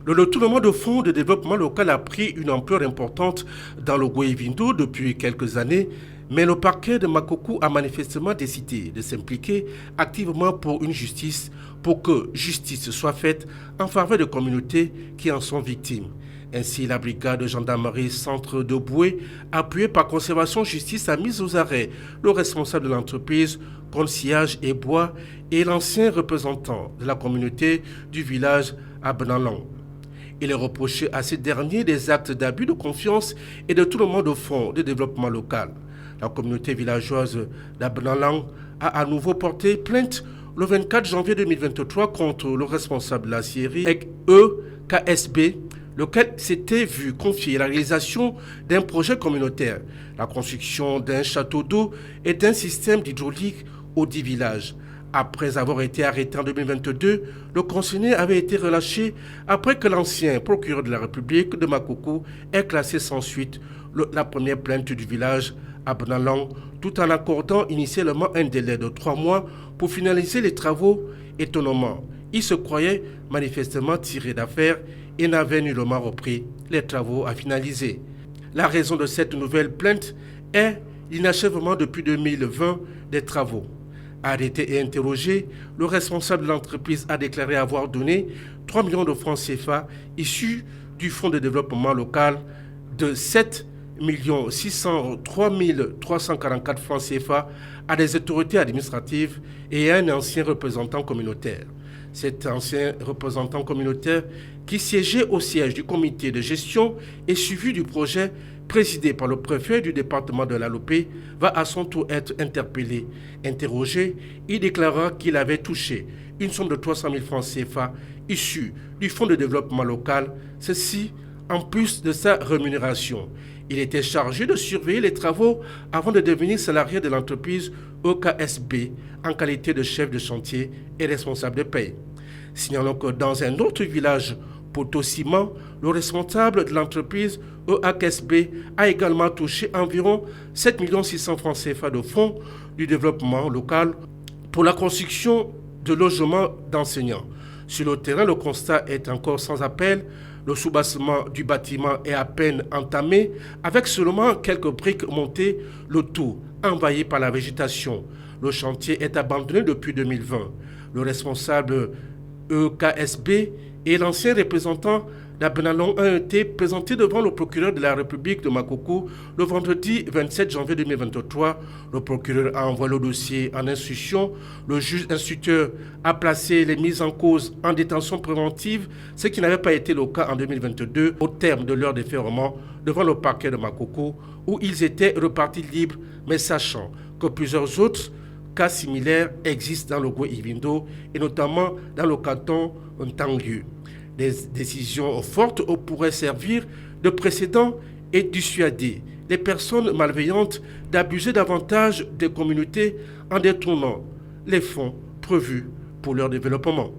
Le retournement de fonds de développement local a pris une ampleur importante dans le Goïvindo depuis quelques années, mais le parquet de Makoko a manifestement décidé de s'impliquer activement pour une justice, pour que justice soit faite en faveur des communautés qui en sont victimes. Ainsi, la brigade de gendarmerie centre de Boué, appuyée par Conservation Justice, a mis aux arrêts le responsable de l'entreprise, Conciliage et Bois, et l'ancien représentant de la communauté du village à Benalang. Il est reproché à ces derniers des actes d'abus de confiance et de tout le monde au fonds de développement local. La communauté villageoise d'Abnalang a à nouveau porté plainte le 24 janvier 2023 contre le responsable de la scierie EKSB, lequel s'était vu confier la réalisation d'un projet communautaire, la construction d'un château d'eau et d'un système d'hydraulique aux 10 villages. Après avoir été arrêté en 2022, le conseiller avait été relâché après que l'ancien procureur de la République de Makoko ait classé sans suite la première plainte du village à Benalang, tout en accordant initialement un délai de 3 mois pour finaliser les travaux. Étonnamment, il se croyait manifestement tiré d'affaire et n'avait nullement repris les travaux à finaliser. La raison de cette nouvelle plainte est l'inachèvement depuis 2020 des travaux. Arrêté et interrogé, le responsable de l'entreprise a déclaré avoir donné 3 millions de francs CFA issus du Fonds de développement local de 7 603 344 francs CFA à des autorités administratives et à un ancien représentant communautaire. Cet ancien représentant communautaire, qui siégeait au siège du comité de gestion et suivi du projet présidé par le préfet du département de l'Alopé, va à son tour être interpellé. Interrogé, il déclara qu'il avait touché une somme de 300 000 francs CFA issue du Fonds de développement local, ceci en plus de sa rémunération. Il était chargé de surveiller les travaux avant de devenir salarié de l'entreprise EKSB en qualité de chef de chantier et responsable de paie. Signalons que dans un autre village, Potosima, le responsable de l'entreprise EKSB a également touché environ 7 600 francs CFA de fonds du développement local pour la construction de logements d'enseignants. Sur le terrain, le constat est encore sans appel. Le soubassement du bâtiment est à peine entamé, avec seulement quelques briques montées, le tout envahi par la végétation. Le chantier est abandonné depuis 2020. Le responsable EKSB et l'ancien représentant d'Abenalong ont été présentés devant le procureur de la République de Makoko le vendredi 27 janvier 2023. Le procureur a envoyé le dossier en instruction. Le juge instructeur a placé les mises en cause en détention préventive, ce qui n'avait pas été le cas en 2022, au terme de leur défèrement devant le parquet de Makoko, où ils étaient repartis libres, mais sachant que plusieurs autres cas similaires existent dans le Goïvindo et notamment dans le canton Ntangyu. Des décisions fortes pourraient servir de précédent et dissuader les personnes malveillantes d'abuser davantage des communautés en détournant les fonds prévus pour leur développement.